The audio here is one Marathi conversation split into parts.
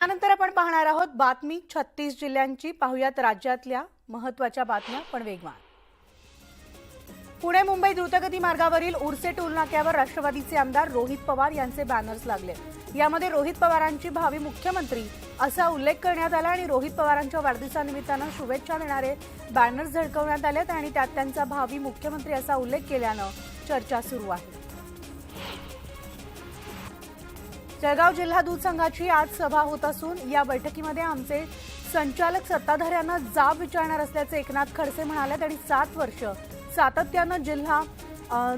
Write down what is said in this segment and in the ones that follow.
त्यानंतर आपण पाहणार आहोत बातमी 36 जिल्ह्यांची। पाहुयात राज्यातल्या महत्त्वाच्या बातम्या पण वेगवान। पुणे मुंबई द्रुतगती मार्गावरील उर्से टोल नाक्यावर राष्ट्रवादीचे आमदार रोहित पवार यांचे बॅनर्स लागले। यामध्ये रोहित पवारांची भावी मुख्यमंत्री असा उल्लेख करण्यात आला आणि रोहित पवारांच्या वाढदिवसानिमित्ताने शुभेच्छा देणारे बॅनर्स झळकवण्यात आलेत आणि त्यात त्यांचा भावी मुख्यमंत्री असा उल्लेख केल्याने चर्चा सुरू आहे। जळगाव जिल्हा दूध संघाची आज सभा होत असून या बैठकीमध्ये आमचे संचालक सत्ताधाऱ्यांना जाब विचारणार असल्याचे एकनाथ खडसे म्हणाले। आणि 7 वर्ष सातत्याने जिल्हा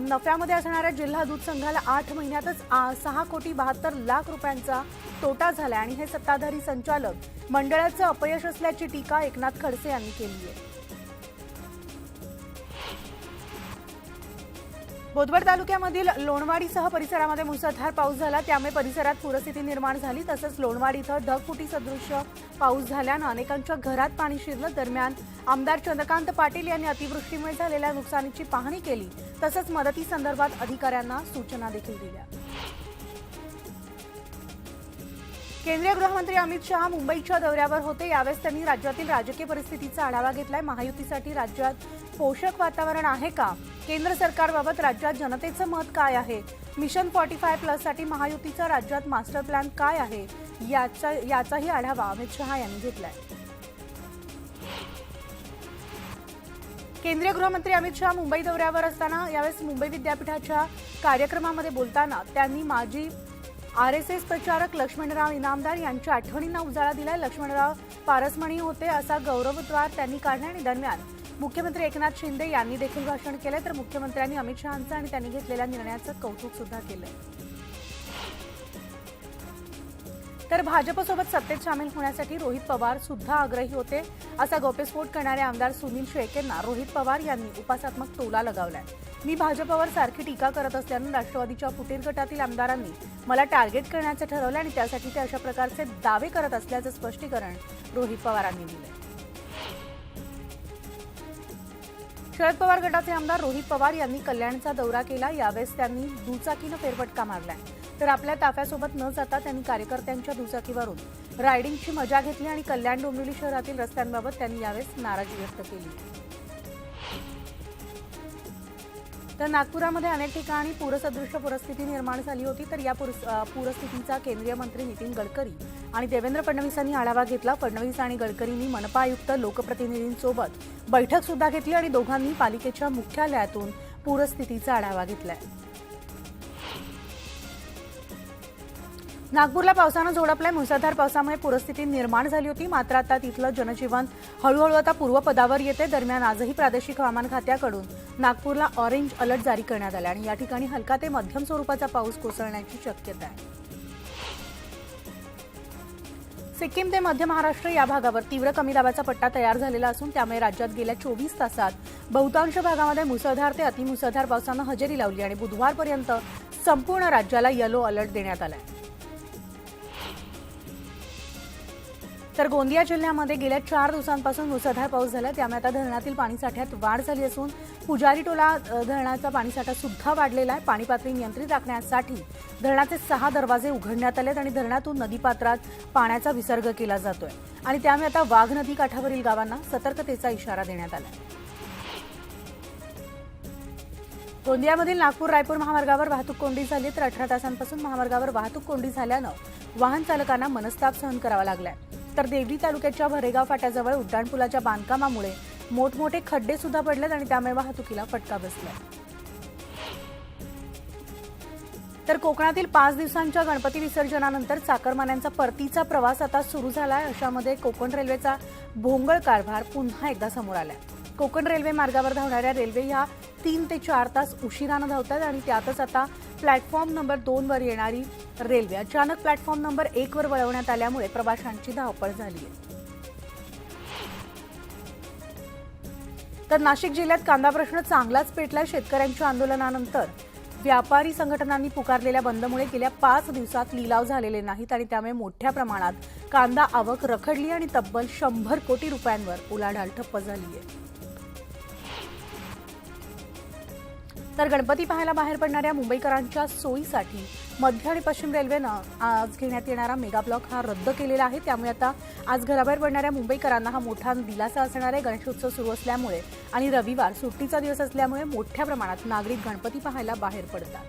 नफ्यामध्ये असणाऱ्या जिल्हा दूध संघाला 8 महिन्यातच 6,72,00,000 रुपयांचा तोटा झाला आणि हे सत्ताधारी संचालक मंडळाचं अपयश असल्याची टीका एकनाथ खडसे यांनी केली आहे। बोदवड तालुक्यामधील लोणवाडीसह परिसरामध्ये मुसळधार पाऊस झाला, त्यामुळे परिसरात पूरस्थिती निर्माण झाली। तसंच लोणवाडी इथं ढगफुटी सदृश पाऊस झाल्याने अनेकांच्या घरात पाणी शिरलं। दरम्यान आमदार चंद्रकांत पाटील यांनी अतिवृष्टीमुळे झालेल्या नुकसानीची पाहणी केली, तसंच मदतीसंदर्भात अधिकाऱ्यांना सूचना देखील दिल्या। केंद्रीय गृहमंत्री अमित शहा मुंबईच्या दौऱ्यावर होते। यावेळेस त्यांनी राज्यातील राजकीय परिस्थितीचा आढावा घेतलाय। महायुतीसाठी राज्यात पोषक वातावरण आहे का? केंद्र सरकारबाबत राज्यात जनतेचं मत काय आहे? मिशन 45+ साठी महायुतीचा राज्यात मास्टर प्लॅन काय आहे याचाही आढावा अमित शहा यांनी घेतलाय। केंद्रीय गृहमंत्री अमित शहा मुंबई दौऱ्यावर असताना यावेळेस मुंबई विद्यापीठाच्या कार्यक्रमामध्ये बोलताना त्यांनी माजी RSS प्रचारक लक्ष्मणराव इनामदार यांच्या आठवणींना उजाळा दिलाय। लक्ष्मणराव पारसमणी होते असा गौरवोद्गार त्यांनी काढला आणि दरम्यान मुख्यमंत्री एकनाथ शिंदे यांनी देखील भाषण केले। तर मुख्यमंत्र्यांनी अमित शहांचं आणि त्यांनी घेतलेल्या निर्णयाचं कौतुक सुद्धा केलं। तर भाजपसोबत सत्तेत सामील होण्यासाठी रोहित पवार सुद्धा आग्रही होते असा गौप्यस्फोट करणारे आमदार सुनील शेळकेंना रोहित पवार यांनी उपासात्मक टोला लगावलाय। मी भाजपवर सारखी टीका करत असल्याने राष्ट्रवादीच्या फुटीर गटातील आमदारांनी मला टार्गेट करण्याचे ठरवले आणि त्यासाठी ते अशा प्रकारचे दावे करत असल्याचं स्पष्टीकरण रोहित पवारांनी दिले। शरद पवार गटाचे आमदार रोहित पवार यांनी कल्याणचा दौरा केला। यावेळेस त्यांनी दुचाकीनं फेरफटका मारलाय, तर आपल्या ताफ्यासोबत न जाता त्यांनी कार्यकर्त्यांच्या दुचाकीवरून रायडिंगची मजा घेतली आणि कल्याण डोंबिवली शहरातील रस्त्यांबाबत त्यांनी यावेळेस नाराजी व्यक्त केली। तर नागपुरामध्ये अनेक ठिकाणी पूरसदृश परिस्थिती निर्माण झाली होती। तर या पूरस्थितीचा केंद्रीय मंत्री नितीन गडकरी आणि देवेंद्र फडणवीसांनी आढावा घेतला। फडणवीस आणि गडकरींनी मनपा आयुक्त लोकप्रतिनिधींसोबत बैठक सुद्धा घेतली आणि दोघांनी पालिकेच्या मुख्यालयातून पूरस्थितीचा आढावा घेतलाय। नागपूरला पावसानं झोडपलाय। मुसळधार पावसामुळे पूरस्थिती निर्माण झाली होती, मात्र आता तिथलं जनजीवन हळूहळू आता पूर्वपदावर येते। दरम्यान आजही प्रादेशिक हवामान खात्याकडून नागपूरला ऑरेंज अलर्ट जारी करण्यात आला आणि या ठिकाणी हलका ते मध्यम स्वरूपाचा पाऊस कोसळण्याची शक्यता आहे। सिक्कीम ते मध्य महाराष्ट्र या भागावर तीव्र कमी दाबाचा पट्टा तयार झालेला असून त्यामुळे राज्यात गेल्या 24 तासात बहुतांश भागामध्ये मुसळधार ते अतिमुसळधार पावसानं हजेरी लावली आणि बुधवारपर्यंत संपूर्ण राज्याला येलो अलर्ट देण्यात आलाय। तर गोंदिया जिल्ह्यामध्ये गेल्या 4 दिवसांपासून मुसळधार पाऊस झाला, त्यामुळे आता धरणातील पाणीसाठ्यात वाढ झाली असून पुजारी टोला धरणाचा पाणीसाठा सुद्धा वाढलेला आहे। पाणी पातळी नियंत्रित राखण्यासाठी धरणाचे 6 दरवाजे उघडण्यात आलेत आणि धरणातून नदीपात्रात पाण्याचा विसर्ग केला जातोय आणि त्यामुळे आता वाघ नदी काठावरील गावांना सतर्कतेचा इशारा देण्यात आला आहे। गोंदियामधील नागपूर रायपूर महामार्गावर वाहतूक कोंडी झाली, तर 18 तासांपासून महामार्गावर वाहतूक कोंडी झाल्यानं वाहन चालकांना मनस्ताप सहन करावा लागलाय। तर देवरी तालुक्याच्या भरेगाव फाट्याजवळ उड्डाणपुलाच्या बांधकामामुळे मोठमोठे खड्डे सुद्धा पडलेत आणि त्यामुळे वाहतुकीला फटका बसलाय। तर कोकणातील 5 दिवसांच्या गणपती विसर्जनानंतर चाकरमान्यांचा परतीचा प्रवास आता सुरू झालाय। अशामध्ये कोकण रेल्वेचा भोंगळ कारभार पुन्हा एकदा समोर आलाय। कोकण रेल्वे मार्गावर धावणाऱ्या रेल्वे ह्या 3 ते 4 तास उशिरानं धावतात आणि त्यातच आता प्लॅटफॉर्म नंबर 2 वर येणारी रेल्वे अचानक प्लॅटफॉर्म नंबर 1 वर वळवण्यात आल्यामुळे प्रवाशांची धावपळ झाली आहे। तर नाशिक जिल्ह्यात कांदा प्रश्न चांगलाच पेटलाय। शेतकऱ्यांच्या आंदोलनानंतर व्यापारी संघटनांनी पुकारलेल्या बंदमुळे गेल्या 5 दिवसात लिलाव झालेले नाहीत आणि त्यामुळे मोठ्या प्रमाणात कांदा आवक रखडली आणि तब्बल 100 कोटी रुपयांवर उलाढाल ठप्प झाली आहे। तर गणपती पाहायला बाहेर पडणाऱ्या मुंबईकरांच्या सोयीसाठी मध्य आणि पश्चिम रेल्वेनं आज घेण्यात येणारा मेगा ब्लॉक हा रद्द केलेला आहे. त्यामुळे आता आज घराबाहेर पडणाऱ्या मुंबईकरांना हा मोठा दिलासा असणार आहे. गणेशोत्सव सुरू असल्यामुळे आणि रविवार सुट्टीचा दिवस असल्यामुळे मोठ्या प्रमाणात नागरिक गणपती पाहायला बाहेर पडतात.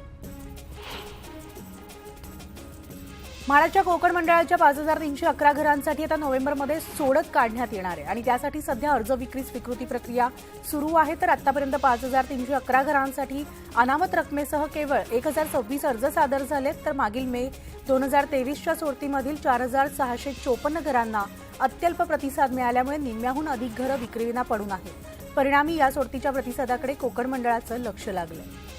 म्हाडाच्या कोकण मंडळाच्या 5311 घरांसाठी आता नोव्हेंबरमध्ये सोडत काढण्यात येणार आहे आणि त्यासाठी सध्या अर्ज विक्री स्वीकृती प्रक्रिया सुरू आहे. तर आतापर्यंत 5311 घरांसाठी अनामत रकमेसह केवळ 1026 अर्ज सादर झालेत. तर मागील मे 2023च्या सोडतीमधील 4654 घरांना अत्यल्प प्रतिसाद मिळाल्यामुळे निम्म्याहून अधिक घरं विक्रीविना पडून आहेत. परिणामी या सोडतीच्या प्रतिसादाकडे कोकण मंडळाचं लक्ष लागलंय.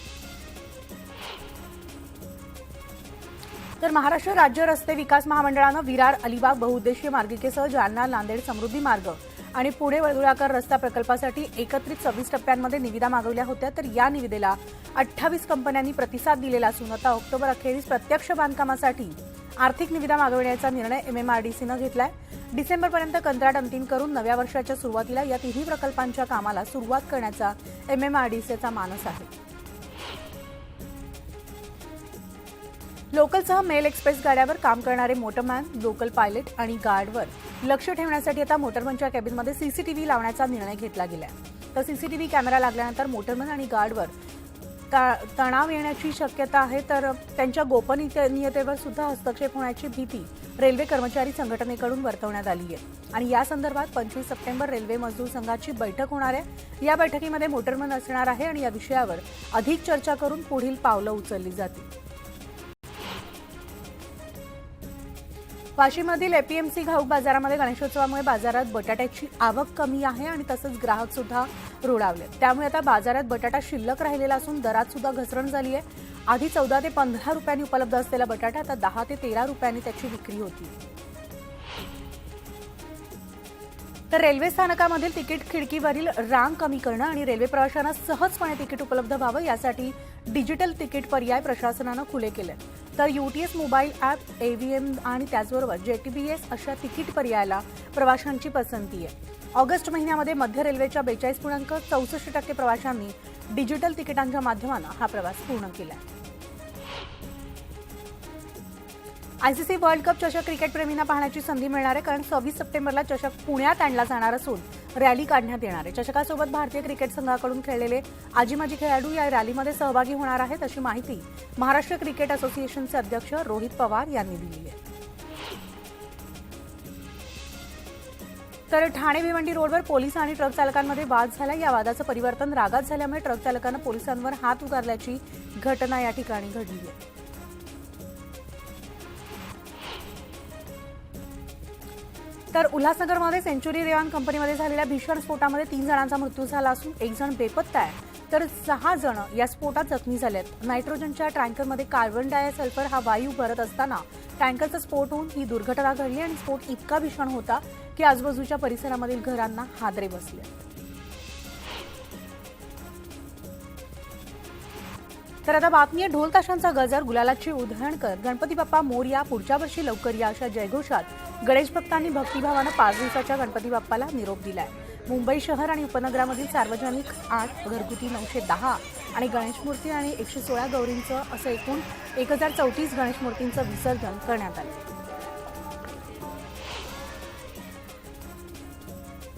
तर महाराष्ट्र राज्य रस्ते विकास महामंडळानं विरार अलिबाग बहुउद्देशीय मार्गिकेसह जालना नांदेड समृद्धी मार्ग आणि पुणे वर्तुळाकार रस्ता प्रकल्पासाठी एकत्रित 26 टप्प्यांमध्ये निविदा मागवल्या होत्या. तर या निविदेला 28 कंपन्यांनी प्रतिसाद दिलेला असून आता ऑक्टोबर अखेरीस प्रत्यक्ष बांधकामासाठी आर्थिक निविदा मागवण्याचा निर्णय MMRDCनं घेतलाय. डिसेंबरपर्यंत कंत्राट अंतिम करून नव्या वर्षाच्या सुरुवातीला या तिन्ही प्रकल्पांच्या कामाला सुरुवात करण्याचा MMRDCचा मानस आहे. लोकलसह मेल एक्सप्रेस गाड्यावर काम करणारे मोटरमॅन, लोकल पायलट आणि गार्डवर लक्ष ठेवण्यासाठी आता मोटरमनच्या केबिनमध्ये सीसीटीव्ही लावण्याचा निर्णय घेतला गेलाय. तर सीसीटीव्ही कॅमेरा लागल्यानंतर मोटरमन आणि गार्डवर तणाव येण्याची शक्यता आहे. तर त्यांच्या गोपनीयतेवर सुद्धा हस्तक्षेप होण्याची भीती रेल्वे कर्मचारी संघटनेकडून वर्तवण्यात आली आहे आणि या संदर्भात 25 सप्टेंबर रेल्वे मजदूर संघाची बैठक होणार आहे. या बैठकीमध्ये मोटरमन असणार आहे आणि या विषयावर अधिक चर्चा करून पुढील पावलं उचलली जातील. वाशीमधील एपीएमसी घाऊक बाजारामध्ये गणेशोत्सवामुळे बाजारात बटाट्याची आवक कमी आहे आणि तसंच ग्राहक सुद्धा रोडावले. त्यामुळे आता बाजारात बटाटा शिल्लक राहिलेला असून दरात सुद्धा घसरण झाली आहे. आधी 14 ते 15 रुपयांनी उपलब्ध असलेला बटाटा आता 10 ते 13 रुपयांनी त्याची विक्री होती. तर रेल्वे स्थानकामधील तिकीट खिडकीवरील रांग कमी करणं आणि रेल्वे प्रवाशांना सहजपणे तिकीट उपलब्ध व्हावं यासाठी डिजिटल तिकीट पर्याय प्रशासनानं खुले केले. तर UTS मोबाईल ॲप, AVM आणि त्याचबरोबर JTBS अशा तिकीट पर्यायाला प्रवाशांची पसंती आहे. ऑगस्ट महिन्यामध्ये मध्य रेल्वेच्या 42.64% प्रवाशांनी डिजिटल तिकिटांच्या माध्यमानं हा प्रवास पूर्ण केला. ICC वर्ल्ड कप चषक क्रिकेटप्रेमींना पाहण्याची संधी मिळणार आहे कारण 26 सप्टेंबरला चषक पुण्यात आणला जाणार असून रॅली काढण्यात येणार आहे. चषकासोबत भारतीय क्रिकेट संघाकडून खेळलेले आजी-माजी खेळाडू या रॅलीमध्ये सहभागी होणार आहेत अशी माहिती महाराष्ट्र क्रिकेट असोसिएशनचे अध्यक्ष रोहित पवार यांनी दिली आहे. तर ठाणे भिवंडी रोडवर पोलीस आणि ट्रक चालकांमध्ये वाद झाला. या वादाचं परिवर्तन रागात झाल्यामुळे ट्रक चालकानं पोलिसांवर हात उगारल्याची घटना या ठिकाणी घडली आहे. तर उल्हासनगरमध्ये सेंच्युरी रेवान कंपनीमध्ये झालेल्या भीषण स्फोटामध्ये 3 जणांचा मृत्यू झाला असून 1 जण बेपत्ता आहे. तर 6 जण या स्फोटात जखमी झालेत. नायट्रोजनच्या टँकरमध्ये कार्बन डायसल्फर हा वायू भरत असताना टँकरचा स्फोट होऊन ही दुर्घटना घडली आणि स्फोट इतका भीषण होता की आजूबाजूच्या परिसरामधील घरांना हादरे बसले. तर आता बातमी आहे ढोल ताशांचा गजर, गुलालाची उधळण कर, गणपती बाप्पा मोरया, पुढच्या वर्षी लवकर या अशा जयघोषात गणेश भक्तांनी भक्तिभावानं 5 दिवसाच्या गणपती बाप्पाला निरोप दिलाय. मुंबई शहर आणि उपनगरामधील सार्वजनिक 8, घरगुती 910 आणि गणेश मूर्ती आणि 116 गौरींचं असं एकूण 1034 गणेश मूर्तींचं विसर्जन करण्यात आलं.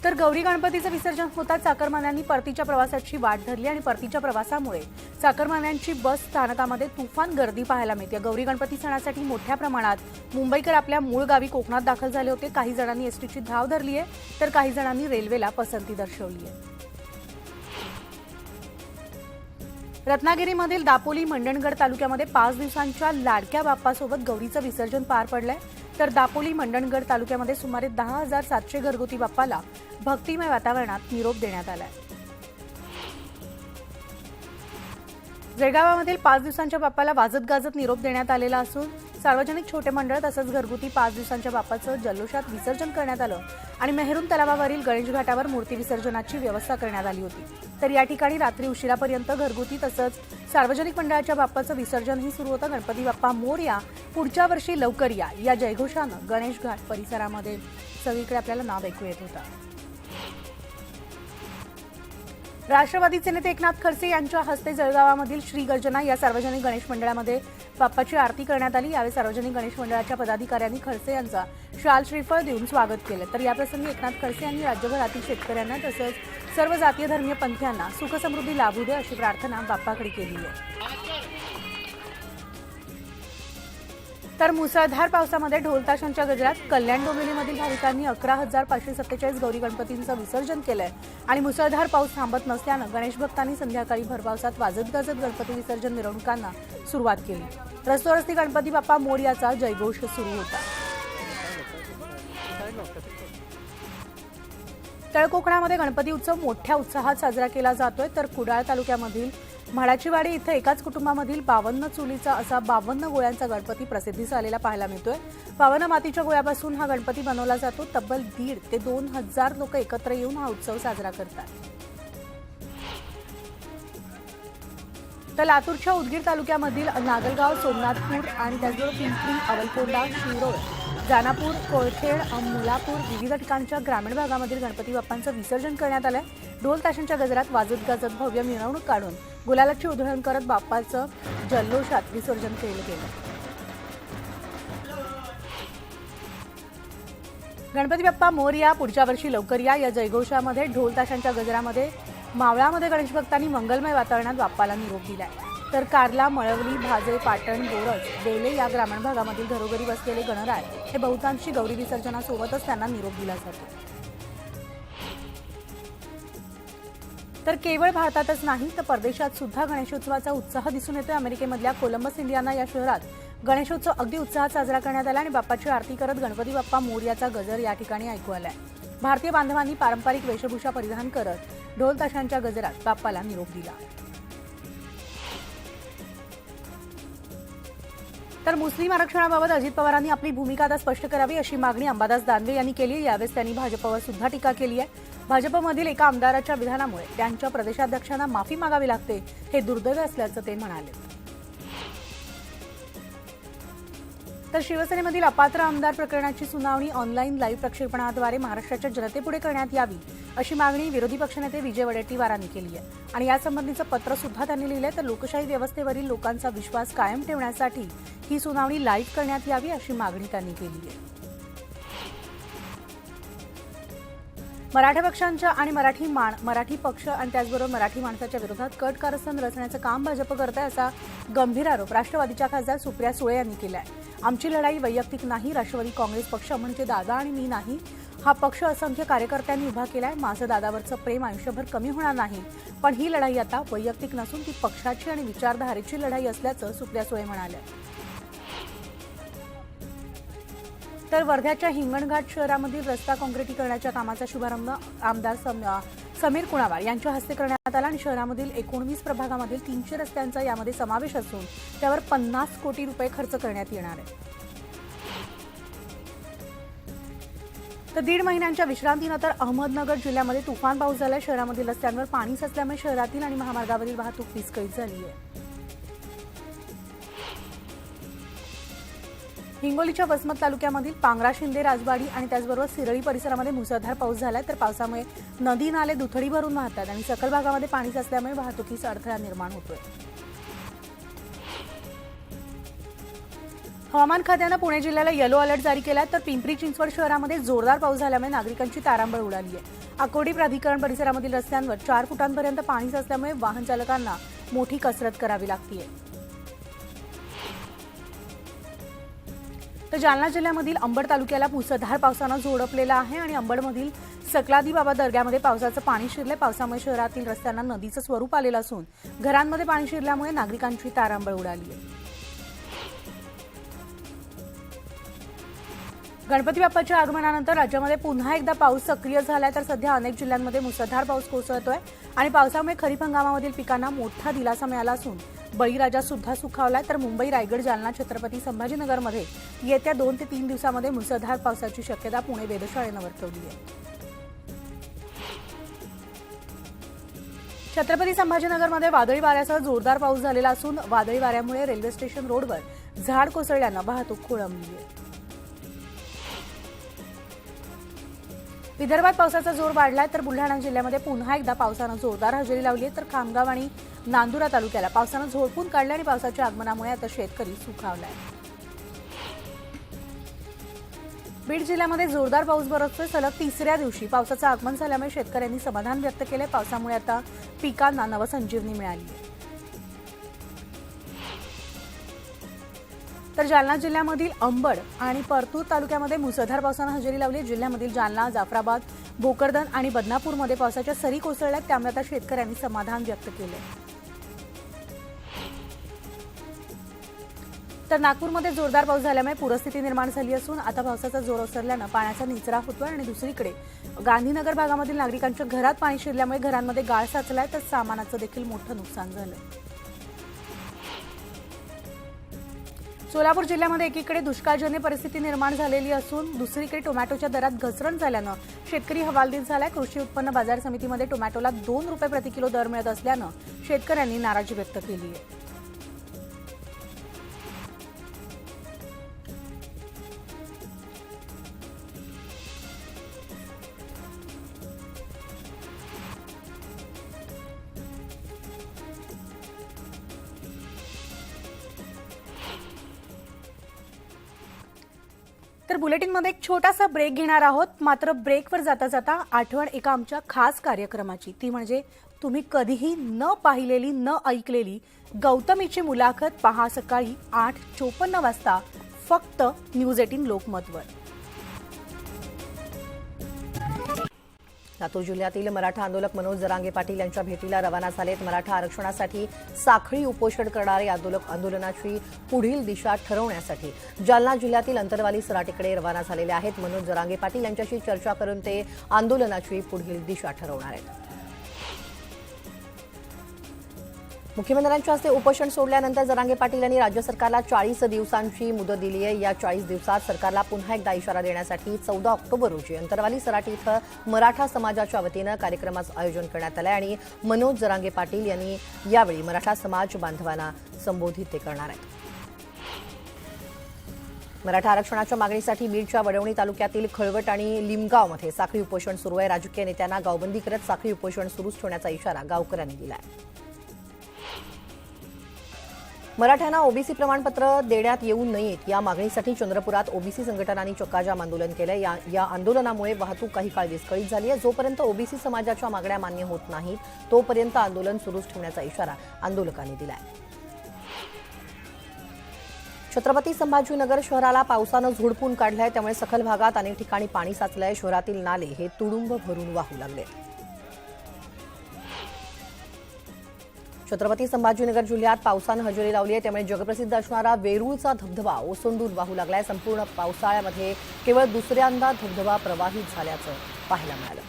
तर गौरी गणपतीचं विसर्जन होताच चाकरमान्यांनी परतीच्या प्रवासाची वाट धरली आणि परतीच्या प्रवासामुळे चाकरमान्यांची बस स्थानकामध्ये तुफान गर्दी पाहायला मिळते. गौरी गणपती सणासाठी मोठ्या प्रमाणात मुंबईकर आपल्या मूळ गावी कोकणात दाखल झाले होते. काही जणांनी एसटीची धाव धरली आहे तर काही जणांनी रेल्वेला पसंती दर्शवली आहे. रत्नागिरीमधील दापोली मंडणगड तालुक्यामध्ये 5 दिवसांच्या लाडक्या बाप्पासोबत गौरीचं विसर्जन पार पडलंय. तर दापोली मंडणगड तालुक्यामध्ये सुमारे 10,700 घरगुती बाप्पाला भक्तिमय वातावरणात निरोप देण्यात आलाय. जळगावामधील 5 दिवसांच्या बाप्पाला वाजत गाजत निरोप देण्यात आलेला असून सार्वजनिक छोटे मंडळ तसंच घरगुती 5 दिवसांच्या बाप्पाचं जल्लोषात विसर्जन करण्यात आलं आणि मेहरून तलावावरील गणेश घाटावर मूर्ती विसर्जनाची व्यवस्था करण्यात आली होती. तर या ठिकाणी रात्री उशिरापर्यंत घरगुती तसंच सार्वजनिक मंडळाच्या बाप्पाचं विसर्जनही सुरू होतं. गणपती बाप्पा मोरया, पुढच्या वर्षी लवकर या या जयघोषानं गणेश घाट परिसरामध्ये सगळीकडे आपल्याला नाव ऐकू येत होतं. राष्ट्रवादीचे नेते एकनाथ खडसे यांच्या हस्ते जळगावामधील श्री गर्जना या सार्वजनिक गणेश मंडळामध्ये बाप्पाची आरती करण्यात आली। यावेळी सार्वजनिक गणेश मंडळाच्या पदाधिकाऱ्यांनी खडसे यांचा शाल श्रीफळ देऊन स्वागत केले। तर याप्रसंगी एकनाथ खडसे यांनी राज्यभरातील शेतकऱ्यांना तसंच सर्व जातीय धर्मीय पंथीयांना सुख समृद्धी लाभू दे अशी प्रार्थना बाप्पाकडे केली आहे। तर मुसळधार पावसामध्ये ढोलताशांच्या गजरात कल्याण डोंबिवलीमधील भाविकांनी 11,547 गौरी गणपतींचं विसर्जन केलंय आणि मुसळधार पाऊस थांबत नसल्यानं गणेश भक्तांनी संध्याकाळी भरपावसात वाजत गाजत गणपती विसर्जन मिरवणुकांना सुरुवात केली। रस्त्यावरती गणपती बाप्पा मोरयाचा जयघोष सुरू होता। तळ कोकणामध्ये गणपती उत्सव मोठ्या उत्साहात साजरा केला जातोय। तर कुडाळ तालुक्यामधील म्हाडाचीवाडी इथं एकाच कुटुंबामधील 52 चुलीचा असा 52 गोळ्यांचा गणपती प्रसिद्धीस आलेला पाहायला मिळतोय। 52 मातीच्या गोळ्यापासून हा गणपती बनवला जातो। तब्बल 1,500 ते 2,000 लोक एकत्र येऊन हा उत्सव साजरा करतात। तर लातूरच्या उदगीर तालुक्यामधील नागलगाव, सोमनाथपूर आणि त्याचबरोबर पिंपरी, अवलकोंडा, शिरोळ, जानापूर, कोळखेड, मुलापूर विविध ठिकाणच्या ग्रामीण भागामधील गणपती बाप्पांचं विसर्जन करण्यात आलंय। ढोल ताशांच्या गजरात वाजत गाजत भव्य मिरवणूक काढून गुलालाची उधळण करत बाप्पाचं जल्लोषात विसर्जन केलं गेलं। गणपती बाप्पा मोरया, पुढच्या वर्षी लवकर या जयघोषामध्ये ढोल ताशांच्या गजरामध्ये मावळामध्ये गणेश भक्तांनी मंगलमय वातावरणात बाप्पाला निरोप दिलाय। तर कार्ला, मळवली, भाजे, पाटण, बोरज, बेले या ग्रामीण भागामधील घरोघरी बसलेले गणराय हे बहुतांशी गौरी विसर्जनासोबतच त्यांना निरोप दिला जातो। तर केवळ भारतातच नाही तर परदेशात सुद्धा गणेशोत्सवाचा उत्साह दिसून येतोय। अमेरिकेमधल्या कोलंबस इंडियाना या शहरात गणेशोत्सव अगदी उत्साहात साजरा करण्यात आला आणि बाप्पाची आरती करत गणपती बाप्पा मोरयाचा गजर या ठिकाणी ऐकू आलाय। भारतीय बांधवांनी पारंपरिक वेशभूषा परिधान करत ढोल ताशांच्या गजरात बाप्पाला निरोप दिला। तर मुस्लिम आरक्षणाबाबत अजित पवारांनी आपली भूमिका आता स्पष्ट करावी अशी मागणी अंबादास दानवे यांनी केली। यावेळेस त्यांनी भाजपवर सुद्धा टीका केली आहे। भाजपमधील एका आमदाराच्या विधानामुळे त्यांच्या प्रदेशाध्यक्षांना माफी मागावी लागते, हे दुर्दैव असल्याचं ते म्हणाले। तर शिवसेनेमधील अपात्र आमदार प्रकरणाची सुनावणी ऑनलाईन लाईव्ह प्रक्षेपणाद्वारे महाराष्ट्राच्या जनतेपुढे करण्यात यावी अशी मागणी विरोधी पक्षनेते विजय वडेट्टीवारांनी केली आहे आणि यासंबंधीचं पत्र सुद्धा त्यांनी लिहिलंय। तर लोकशाही व्यवस्थेवरील लोकांचा विश्वास कायम ठेवण्यासाठी ही सुनावणी लाईव्ह करण्यात यावी अशी मागणी त्यांनी केली आहे। मराठा पक्षांच्या आणि मराठी पक्ष आणि त्याचबरोबर मराठी माणसाच्या विरोधात कट कारस्थान रचण्याचं काम भाजप करत आहे असा गंभीर आरोप राष्ट्रवादीच्या खासदार सुप्रिया सुळे यांनी केला आहे। आमची लढाई वैयक्तिक नाही, राष्ट्रवादी काँग्रेस पक्ष म्हणजे दादा आणि मी नाही, हा पक्ष असंख्य कार्यकर्त्यांनी उभा केलाय। माझं दादावरचं प्रेम आयुष्यभर कमी होणार नाही, पण ही लढाई आता वैयक्तिक नसून ती पक्षाची आणि विचारधारेची लढाई असल्याचं सुप्रिया सुळे म्हणाल्या। तर वर्ध्याच्या हिंगणघाट शहरामधील रस्ता काँक्रिटीकरणाच्या कामाचा शुभारंभ आमदार समीर कुणावार यांच्या हस्ते करण्यात आला आणि शहरामधील 19 प्रभागामधील 300 रस्त्यांचा यामध्ये समावेश असून त्यावर 50 कोटी रुपये खर्च करण्यात येणार आहे। तर 1.5 महिन्यांच्या विश्रांतीनंतर अहमदनगर जिल्ह्यामध्ये तुफान पाऊस झाला। शहरामधील रस्त्यांवर पाणी साचल्यामुळे शहरातील आणि महामार्गावरील वाहतूक विस्कळीत झाली आहे। हिंगोलीच्या वसमत तालुक्यामधील पांगरा, शिंदे, राजवाडी आणि त्याचबरोबर सिरळी परिसरामध्ये मुसळधार पाऊस झालाय। तर पावसामुळे नदी नाले दुथडी भरून वाहतात आणि सखल भागामध्ये पाणी साचल्यामुळे वाहतुकीचा अडथळा निर्माण होतोय। हवामान खात्यानं पुणे जिल्ह्याला येलो अलर्ट जारी केलाय। तर पिंपरी चिंचवड शहरामध्ये जोरदार पाऊस झाल्यामुळे नागरिकांची तारांबळ उडाली आहे। आकोडी प्राधिकरण परिसरामधील रस्त्यांवर 4 फुटांपर्यंत पाणी साचल्यामुळे वाहन चालकांना मोठी कसरत करावी लागतीये। तर जालना जिल्ह्यामधील अंबड तालुक्याला मुसळधार पावसानं झोडपलेला आहे आणि अंबडमधील सकलादी बाबा दर्ग्यामध्ये पावसाचं पाणी शिरले। पावसामुळे शहरातील रस्त्यांना नदीचं स्वरूप आलेलं असून घरांमध्ये पाणी शिरल्यामुळे नागरिकांची तारांबळ उडाली आहे। गणपती बाप्पाच्या आगमनानंतर राज्यामध्ये पुन्हा एकदा पाऊस सक्रिय झालाय। तर सध्या अनेक जिल्ह्यांमध्ये मुसळधार पाऊस कोसळतोय आणि पावसामुळे खरीप हंगामामधील पिकांना मोठा दिलासा मिळाला असून बळीराजा सुद्धा सुखावलाय। तर मुंबई, रायगड, जालना, छत्रपती संभाजीनगरमध्ये येत्या 2 ते 3 दिवसामध्ये मुसळधार पावसाची शक्यता पुणे वेधशाळेनं वर्तवली आहे। छत्रपती संभाजीनगरमध्ये वादळी वाऱ्यासह जोरदार पाऊस झालेला असून वादळी वाऱ्यामुळे रेल्वे स्टेशन रोडवर झाड कोसळल्यानं वाहतूक खोळंबली आहे। विदर्भात पावसाचा जोर वाढलाय। तर बुलढाणा जिल्ह्यामध्ये पुन्हा एकदा पावसानं जोरदार हजेरी लावली आहे। तर खामगाव आणि नांदुरा तालुक्याला पावसानं झोडपून काढलं आणि पावसाच्या आगमनामुळे आता शेतकरी सुखावलाय। बीड जिल्ह्यामध्ये जोरदार पाऊस बरसतोय। सलग तिसऱ्या दिवशी पावसाचं आगमन झाल्यामुळे शेतकऱ्यांनी समाधान व्यक्त केले। पावसामुळे आता पिकांना नवसंजीवनी मिळाली आहे। तर जालना जिल्ह्यामधील अंबड आणि परतूर तालुक्यामध्ये मुसळधार पावसानं हजेरी लावली। जिल्ह्यामधील जालना, जाफराबाद, भोकरदन आणि बदनापूरमध्ये पावसाच्या सरी कोसळल्यात, त्यामुळे आता शेतकऱ्यांनी समाधान व्यक्त केले। तर नागपूरमध्ये जोरदार पाऊस झाल्यामुळे पूरस्थिती निर्माण झाली असून आता पावसाचा जोर ओसरल्यानं पाण्याचा निचरा होतोय आणि दुसरीकडे गांधीनगर भागामधील नागरिकांच्या घरात पाणी शिरल्यामुळे घरांमध्ये गाळ साचलाय, तर सामानाचं देखील मोठं नुकसान झालंय। सोलापूर जिल्ह्यामध्ये एकीकडे दुष्काळजन्य परिस्थिती निर्माण झालेली असून दुसरीकडे टोमॅटोच्या दरात घसरण झाल्यानं शेतकरी हवालदिल झालाय। कृषी उत्पन्न बाजार समितीमध्ये टोमॅटोला 2 रुपये प्रति किलो दर मिळत असल्यानं शेतकऱ्यांनी नाराजी व्यक्त केली आहे। तर बुलेटिनमध्ये एक छोटासा ब्रेक घेणार आहोत, मात्र ब्रेकवर जाता जाता आठवण एका आमच्या खास कार्यक्रमाची, ती म्हणजे तुम्ही कधीही न पाहिलेली न ऐकलेली गौतमीची मुलाखत पहा सकाळी 8:54 वाजता फक्त न्यूज 18 लोकमतवर। लातूर जिल्ह्यातील मराठा आंदोलक मनोज जरांगे पाटील यांच्या भेटीला रवाना झालेत। मराठा आरक्षणासाठी साखळी उपोषण करणारे आंदोलक आंदोलनाची पुढील दिशा ठरवण्यासाठी जालना जिल्ह्यातील अंतरवाली सराटीकडे रवाना झालेले आहेत। मनोज जरांगे पाटील यांच्याशी चर्चा करून ते आंदोलनाची पुढील दिशा ठरवणार आहेत। मुख्यमंत्र्यांच्या हस्ते उपोषण सोडल्यानंतर जरांगे पाटील यांनी राज्य सरकारला 40 दिवसांची मुदत दिली आहे। या 40 दिवसात सरकारला पुन्हा एकदा इशारा देण्यासाठी 14 ऑक्टोबर रोजी अंतरवाली सराटी इथं मराठा समाजाच्या वतीनं कार्यक्रमाचं आयोजन करण्यात आलं आणि मनोज जरांगे पाटील यांनी यावेळी मराठा समाज बांधवांना संबोधित ते करणार आहेत। मराठा आरक्षणाच्या मागणीसाठी बीडच्या वडवणी तालुक्यातील खळवट आणि लिमगावमध्ये साखळी उपोषण सुरू आहे। राजकीय नेत्यांना गावबंदी करत साखळी उपोषण सुरूच ठेवण्याचा इशारा गावकऱ्यांनी दिला आहे। मराठ्यांना ओबीसी प्रमाणपत्र देण्यात येऊ नयेत या मागणीसाठी चंद्रपुरात ओबीसी संघटनांनी चक्काजाम आंदोलन केलं। या आंदोलनामुळे वाहतूक काही काळ विस्कळीत झाली आहे। जोपर्यंत ओबीसी समाजाच्या मागण्या मान्य होत नाहीत तोपर्यंत आंदोलन सुरूच ठेवण्याचा इशारा आंदोलकांनी दिला आहे। छत्रपती संभाजीनगर शहराला पावसानं झोडपून काढलंय, त्यामुळे सखल भागात अनेक ठिकाणी पाणी साचलंय। शहरातील नाले हे तुडुंब भरून वाहू लागले। छत्रपती संभाजीनगर जिल्ह्यात पावसानं हजेरी लावली आहे, त्यामुळे जगप्रसिद्ध असणारा वेरूळचा धबधबा ओसंडून वाहू लागलाय। संपूर्ण पावसाळ्यामध्ये केवळ दुसऱ्यांदा धबधबा प्रवाहित झाल्याचं पाहायला मिळालं।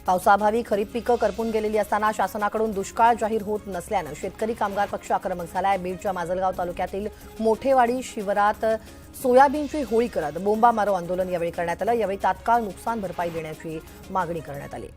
पावसाअभावी खरीप पिकं करपून गेलेली असताना शासनाकडून दुष्काळ जाहीर होत नसल्यानं शेतकरी कामगार पक्ष आक्रमक झालाय। बीडच्या माजलगाव तालुक्यातील मोठेवाडी शिवारात सोयाबीनची होळी करत बोंबा मारो आंदोलन यावेळी करण्यात आलं। यावेळी तात्काळ नुकसान भरपाई देण्याची मागणी करण्यात आली।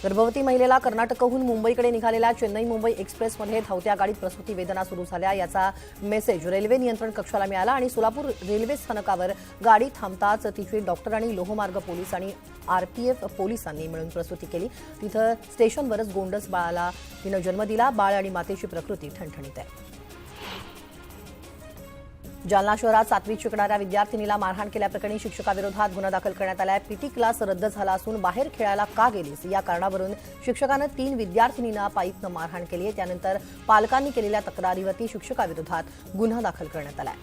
गर्भवती महिलेला कर्नाटकहून मुंबईकडे निघालेल्या चेन्नई मुंबई एक्सप्रेसमध्ये धावत्या गाडीत प्रसूती वेदना सुरू झाल्या, याचा मेसेज रेल्वे नियंत्रण कक्षाला मिळाला आणि सोलापूर रेल्वे स्थानकावर गाडी थांबताच तिची डॉक्टरांनी, लोहमार्ग पोलीस आणि आरपीएफ पोलिसांनी मिळून प्रसूती केली। तिथं स्टेशनवरच गोंडस बाळाला तिनं जन्म दिला। बाळ आणि मातेची प्रकृती ठणठणीत आहे। जालना शहरात 7वीत शिकणाऱ्या विद्यार्थिनीला मारहाण केल्याप्रकरणी शिक्षकाविरोधात गुन्हा दाखल करण्यात आला आहे। पीटी क्लास रद्द झाला असून बाहेर खेळायला का गेलीस या कारणावरून शिक्षकानं 3 विद्यार्थिनींना पाईपनं मारहाण केली आहे। त्यानंतर पालकांनी केलेल्या तक्रारीवरती शिक्षकाविरोधात गुन्हा दाखल करण्यात आला आहे।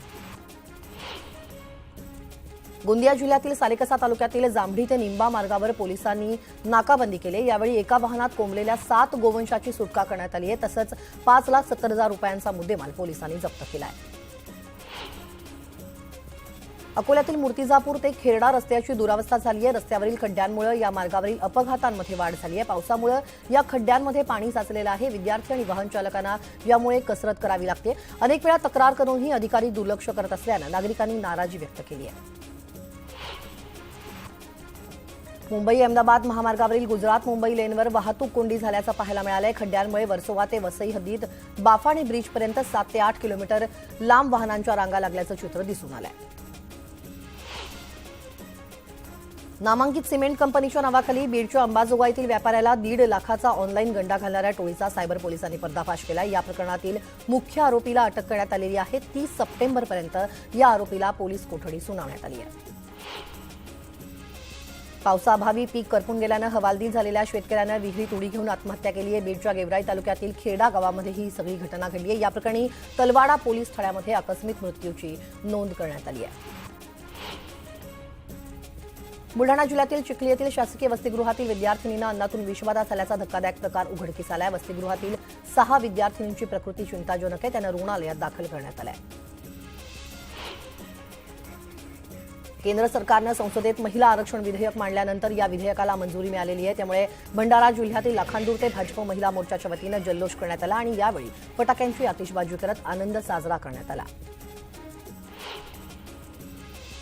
गोंदिया जिल्ह्यातील सालेकसा तालुक्यातील जांभडी ते निंबा मार्गावर पोलिसांनी नाकाबंदी केली। यावेळी एका वाहनात कोंबलेल्या 7 गोवंशाची सुटका करण्यात आली आहे। तसंच 5,70,000 रुपयांचा मुद्देमाल पोलिसांनी जप्त केला आहे। अकोल्यातील मूर्तिजापूर ते खेरडा रस्त्याची दुरावस्था झाली आहे। रस्त्यावरील खड्ड्यांमुळे या मार्गावरील अपघातांमध्ये वाढ झाली आहे। पावसामुळे या खड्ड्यांमध्ये पाणी साचलेलं आहे। विद्यार्थी आणि वाहन चालकांना यामुळे कसरत करावी लागते। अनेक वेळा तक्रार करूनही अधिकारी दुर्लक्ष करत असल्यानं नागरिकांनी नाराजी व्यक्त केली आहे। मुंबई अहमदाबाद महामार्गावरील गुजरात मुंबई लेनवर वाहतूक कोंडी झाल्याचं पाहायला मिळालंय। खड्ड्यांमुळे वर्सोवा ते वसई हद्दीत बाफाणी ब्रिजपर्यंत 7 ते 8 किलोमीटर लांब वाहनांच्या रांगा लागल्याचं चित्र दिसून आलंय। नामांकित सिमेंट कंपनीच्या नावाखाली बीडच्या अंबाजोगाईतील व्यापाऱ्याला 1.5 लाखाचा ऑनलाईन गंडा घालणाऱ्या टोळीचा सायबर पोलिसांनी पर्दाफाश केला. या प्रकरणातील मुख्य आरोपीला अटक करण्यात आलेली आहे. 30 सप्टेंबरपर्यंत या आरोपीला पोलीस कोठडी सुनावण्यात आली आहे. पावसाअभावी पीक करपून गेल्यानं हवालदिल झालेल्या शेतकऱ्यानं विहिरीत उडी घेऊन आत्महत्या केली आहे. बीडच्या गेवराई तालुक्यातील खेडा गावामध्ये ही सगळी घटना घडली आहे. या प्रकरणी तलवाडा पोलीस ठाण्यामध्ये आकस्मिक मृत्यूची नोंद करण्यात आली आहे. बुलढाणा जिल्ह्यातील चिखली येथील शासकीय वसतिगृहातील विद्यार्थिनींना अन्नातून विषबाधा झाल्याचा धक्कादायक प्रकार उघडकीस आलाय. वसतिगृहातील 6 विद्यार्थिनींची प्रकृती चिंताजनक आहे. त्यांना रुग्णालयात दाखल करण्यात आलं आहे. केंद्र सरकारनं संसदेत महिला आरक्षण विधेयक मांडल्यानंतर या विधेयकाला मंजुरी मिळालेली आहे. त्यामुळे भंडारा जिल्ह्यातील लाखांदूर ते भाजप महिला मोर्चाच्या वतीनं जल्लोष करण्यात आला आणि यावेळी फटाक्यांची आतिषबाजी करत आनंद साजरा करण्यात आला.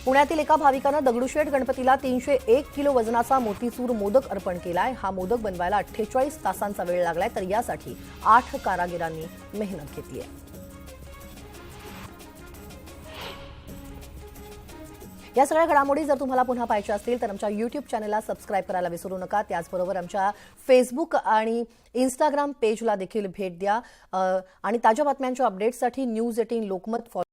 पुण्यातील एका भाविकानं दगडूशेठ गणपतीला 301 किलो वजनाचा मोतीचूर मोदक अर्पण केलाय. हा मोदक बनवायला 48 तासांचा वेळ लागलाय, तर यासाठी 8 कारागिरांनी मेहनत घेतली आहे. या सगळ्या घडामोडी जर तुम्हाला पुन्हा पाहायच्या असतील तर आमच्या YouTube चॅनलला सबस्क्राईब करायला विसरू नका. त्याचबरोबर आमच्या फेसबुक आणि Instagram पेजला देखील भेट द्या आणि ताज्या बातम्यांच्या अपडेट्ससाठी न्यूज 18 लोकमत